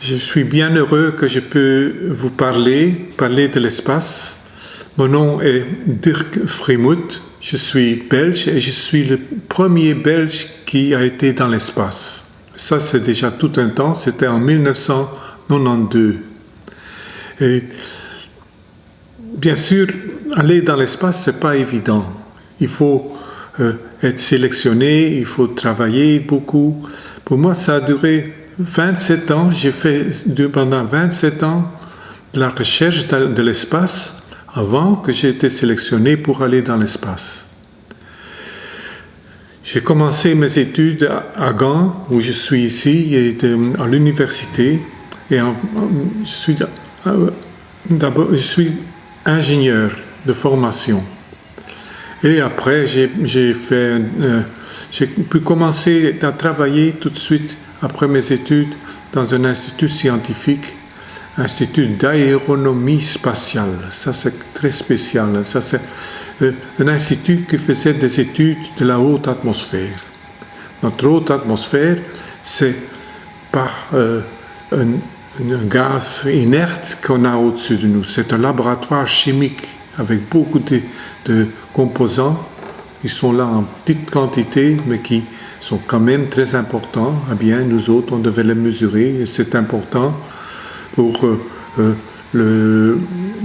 Je suis bien heureux que je peux vous parler de l'espace. Mon nom est Dirk Frémouth, je suis belge et je suis le premier belge qui a été dans l'espace. Ça, c'est déjà tout un temps, c'était en 1992. Et bien sûr, aller dans l'espace, c'est pas évident. Il faut être sélectionné, il faut travailler beaucoup. Pour moi, ça a duré 27 ans. J'ai fait pendant 27 ans de la recherche de l'espace avant que j'ai été sélectionné pour aller dans l'espace. J'ai commencé mes études à Gand, où je suis ici, et à l'université. Et je suis ingénieur de formation. Et après, j'ai pu commencer à travailler tout de suite après mes études dans un institut scientifique, institut d'aéronomie spatiale. Ça, c'est très spécial. Ça, c'est un institut qui faisait des études de la haute atmosphère. Notre haute atmosphère, c'est pas un gaz inerte qu'on a au-dessus de nous. C'est un laboratoire chimique avec beaucoup de composants qui sont là en petite quantité, mais qui sont quand même très importants. Eh bien, nous autres, on devait les mesurer, et c'est important pour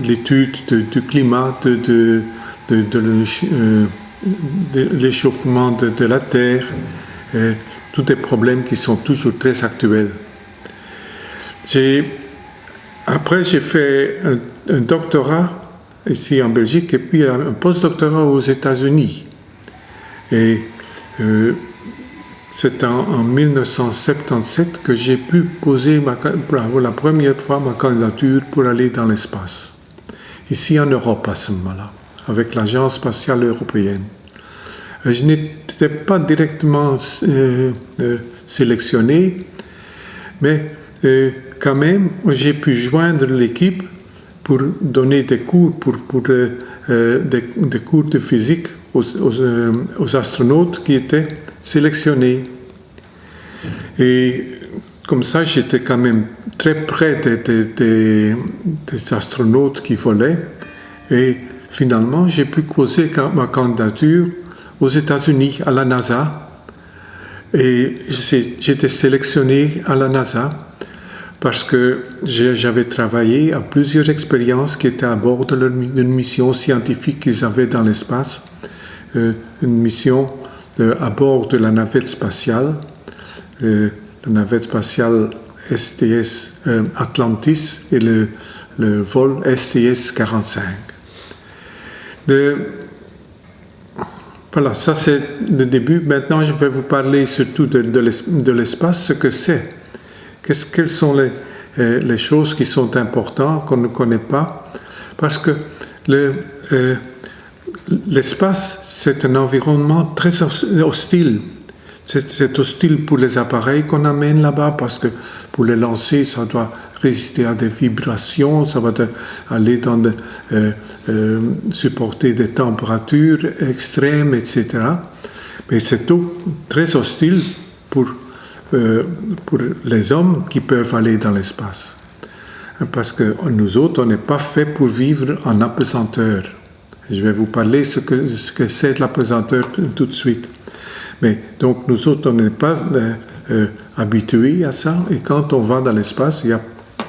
l'étude du climat, de l'échauffement de la Terre, tous des problèmes qui sont toujours très actuels. Après, j'ai fait un doctorat ici en Belgique et puis un postdoctorat aux États-Unis. Et c'est en 1977 que j'ai pu poser pour la première fois ma candidature pour aller dans l'espace. Ici en Europe à ce moment-là, avec l'Agence spatiale européenne. Je n'étais pas directement sélectionné, mais quand même, j'ai pu joindre l'équipe pour donner des cours, des cours de physique aux astronautes qui étaient sélectionnés. Et comme ça, j'étais quand même très près des astronautes qui volaient. Et finalement, j'ai pu poser ma candidature aux États-Unis, à la NASA. Et j'étais sélectionné à la NASA parce que j'avais travaillé à plusieurs expériences qui étaient à bord d'une mission scientifique qu'ils avaient dans l'espace, une mission à bord de la navette spatiale, la navette spatiale STS Atlantis et le vol STS-45. Voilà, ça c'est le début. Maintenant, je vais vous parler surtout de l'espace, ce que c'est. Quelles sont les choses qui sont importantes, qu'on ne connaît pas? Parce que l'espace, c'est un environnement très hostile. C'est hostile pour les appareils qu'on amène là-bas, parce que pour les lancer, ça doit résister à des vibrations, ça va aller supporter des températures extrêmes, etc. Mais c'est tout très hostile pour les hommes qui peuvent aller dans l'espace. Parce que nous autres, on n'est pas fait pour vivre en apesanteur. Je vais vous parler ce que c'est l'apesanteur tout de suite. Mais donc, nous autres, on n'est pas habitués à ça. Et quand on va dans l'espace, il y a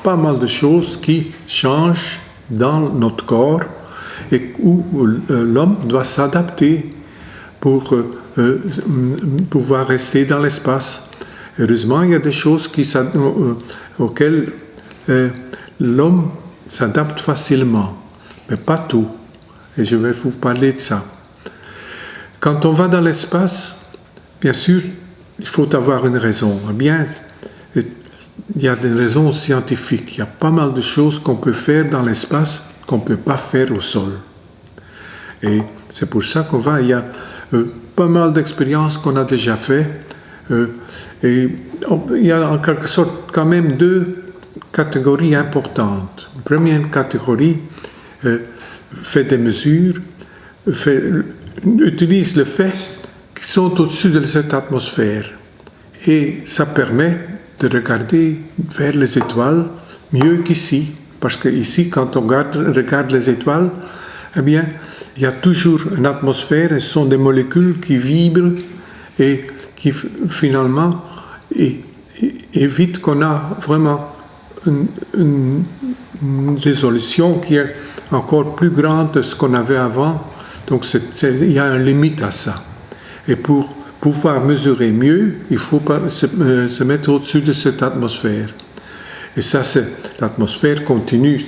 pas mal de choses qui changent dans notre corps et où l'homme doit s'adapter pour pouvoir rester dans l'espace. Heureusement, il y a des choses auxquelles l'homme s'adapte facilement, mais pas tout. Et je vais vous parler de ça. Quand on va dans l'espace, bien sûr, il faut avoir une raison. Eh bien, il y a des raisons scientifiques. Il y a pas mal de choses qu'on peut faire dans l'espace qu'on ne peut pas faire au sol. Et c'est pour ça qu'on va. Il y a pas mal d'expériences qu'on a déjà faites. Et il y a en quelque sorte quand même deux catégories importantes. La première catégorie fait des mesures, utilise le fait qu'ils sont au-dessus de cette atmosphère. Et ça permet de regarder vers les étoiles mieux qu'ici. Parce qu'ici, quand on regarde les étoiles, eh bien, il y a toujours une atmosphère et ce sont des molécules qui vibrent et qui finalement évitent qu'on a vraiment une résolution qui est encore plus grande que ce qu'on avait avant. Donc il y a une limite à ça. Et pour pouvoir mesurer mieux, il faut se mettre au-dessus de cette atmosphère. Et ça, l'atmosphère continue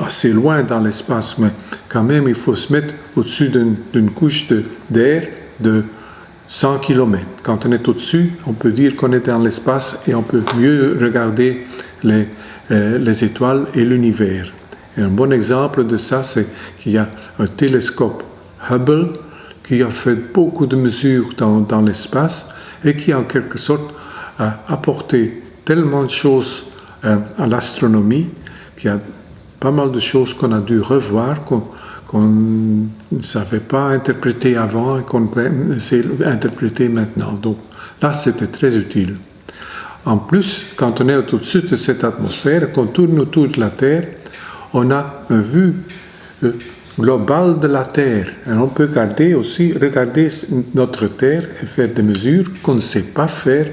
assez loin dans l'espace, mais quand même, il faut se mettre au-dessus d'une couche d'air de 100 km. Quand on est au-dessus, on peut dire qu'on est dans l'espace et on peut mieux regarder les étoiles et l'univers. Et un bon exemple de ça, c'est qu'il y a un télescope Hubble qui a fait beaucoup de mesures dans l'espace et qui, en quelque sorte, a apporté tellement de choses à l'astronomie qu'il y a pas mal de choses qu'on a dû revoir, qu'on ne savait pas interpréter avant et qu'on peut essayer d'interpréter maintenant. Donc là, c'était très utile. En plus, quand on est au-dessus de cette atmosphère, qu'on tourne autour de la Terre, on a une vue globale de la Terre. Et on peut regarder notre Terre et faire des mesures qu'on ne sait pas faire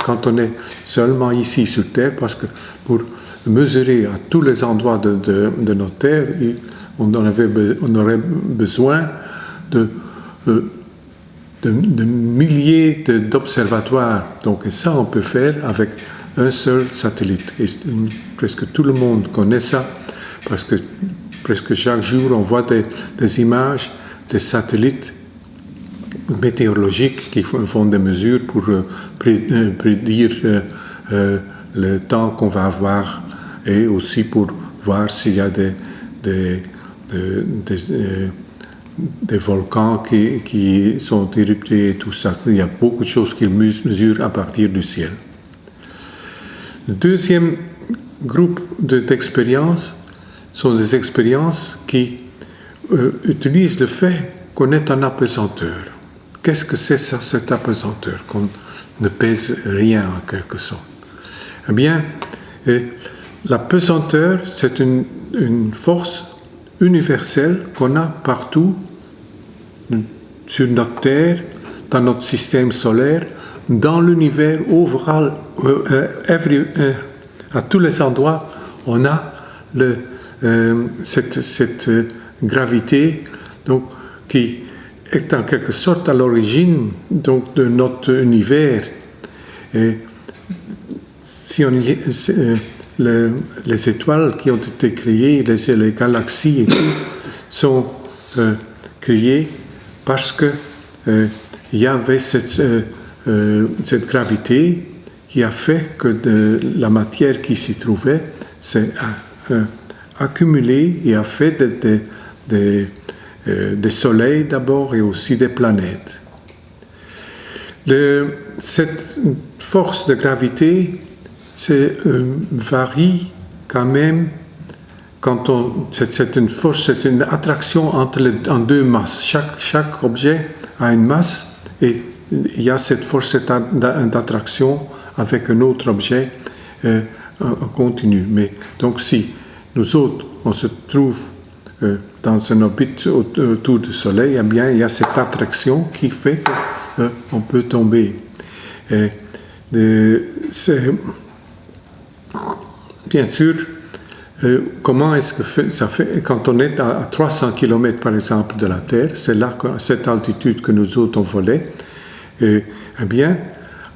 quand on est seulement ici sur Terre, parce que pour mesurer à tous les endroits de notre Terre, on aurait besoin de milliers d'observatoires. Donc ça, on peut faire avec un seul satellite. Et presque tout le monde connaît ça, parce que presque chaque jour, on voit des images des satellites météorologiques qui font des mesures pour prédire le temps qu'on va avoir et aussi pour voir s'il y a des volcans qui sont éruptés et tout ça. Il y a beaucoup de choses qu'ils mesurent à partir du ciel. Le deuxième groupe d'expériences sont des expériences qui utilisent le fait qu'on est un apesanteur. Qu'est-ce que c'est ça, cet apesanteur, qu'on ne pèse rien en quelque sorte? Eh bien, l'apesanteur, c'est une force universelle qu'on a partout sur notre Terre, dans notre système solaire, dans l'univers overall, à tous les endroits, on a cette gravité donc, qui est en quelque sorte à l'origine donc, de notre univers. Et si les étoiles qui ont été créées, les galaxies et tout, sont créées parce que il y avait cette gravité qui a fait que la matière qui s'y trouvait s'est accumulée et a fait des soleils d'abord et aussi des planètes. Cette force de gravité varie quand même quand c'est une force, c'est une attraction en deux masses. Chaque objet a une masse et il y a cette force d'attraction avec un autre objet en continu. Mais donc si nous autres, on se trouve dans un orbite autour du Soleil, eh bien il y a cette attraction qui fait qu'on peut tomber. Bien sûr, comment est-ce que ça fait quand on est à 300 km par exemple de la Terre, c'est là, à cette altitude que nous autres on volait, eh bien,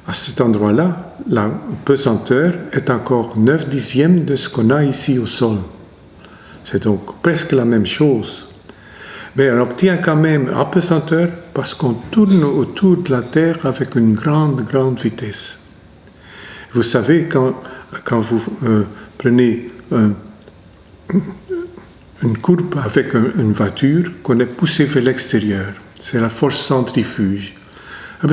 à cet endroit-là, la pesanteur est encore 9/10 de ce qu'on a ici au sol. C'est donc presque la même chose. Mais on obtient quand même en pesanteur parce qu'on tourne autour de la Terre avec une grande vitesse. Vous savez, quand vous prenez une courbe avec une voiture qu'on est poussé vers l'extérieur, c'est la force centrifuge.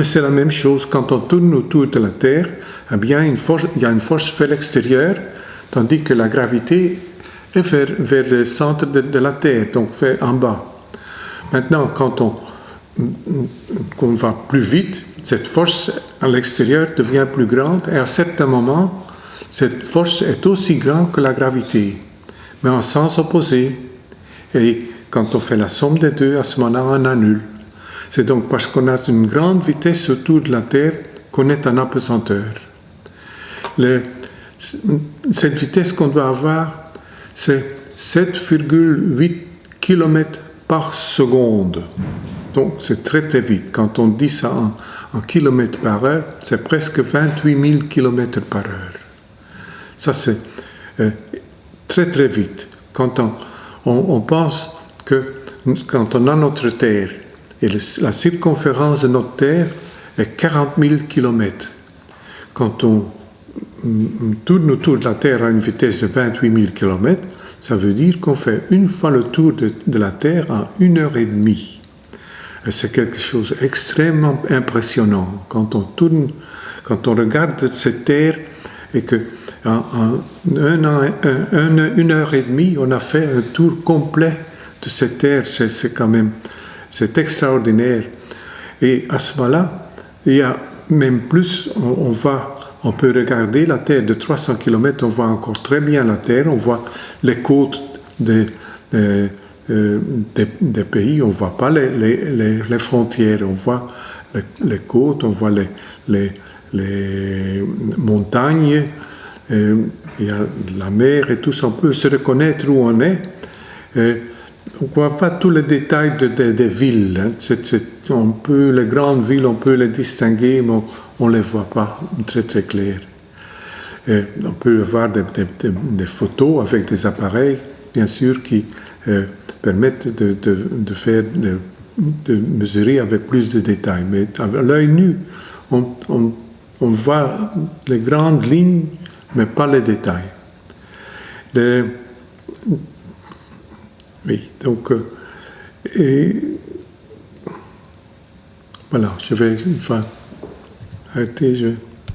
C'est la même chose, quand on tourne autour de la Terre, eh bien, il y a une force vers l'extérieur, tandis que la gravité est vers le centre de la Terre, donc vers en bas. Maintenant, quand on va plus vite, cette force à l'extérieur devient plus grande et à certains moments, cette force est aussi grande que la gravité, mais en sens opposé. Et quand on fait la somme des deux, à ce moment-là, on annule. C'est donc parce qu'on a une grande vitesse autour de la Terre qu'on est en apesanteur. Cette vitesse qu'on doit avoir, c'est 7,8 km par seconde. Donc c'est très très vite. Quand on dit ça en kilomètres par heure, c'est presque 28 000 km par heure. Ça c'est très très vite. Quand on pense que quand on a notre Terre, et la circonférence de notre Terre est 40 000 km. Quand on tourne autour de la Terre à une vitesse de 28 000 km, ça veut dire qu'on fait une fois le tour de la Terre en 1h30. Et c'est quelque chose d'extrêmement impressionnant. Quand on regarde cette Terre et que en 1h30, on a fait un tour complet de cette Terre, c'est extraordinaire. Et à ce moment-là, il y a même plus, on peut regarder la Terre de 300 km, on voit encore très bien la Terre, on voit les côtes des pays, on ne voit pas les frontières, on voit les côtes, on voit les montagnes, il y a la mer et tout ça, on peut se reconnaître où on est. On ne voit pas tous les détails des villes. Hein. Les grandes villes, on peut les distinguer, mais on ne les voit pas très très clair. On peut avoir des photos avec des appareils, bien sûr, qui permettent de mesurer avec plus de détails. Mais à l'œil nu, on voit les grandes lignes, mais pas les détails. Oui, donc, voilà, je vais une fois arrêter,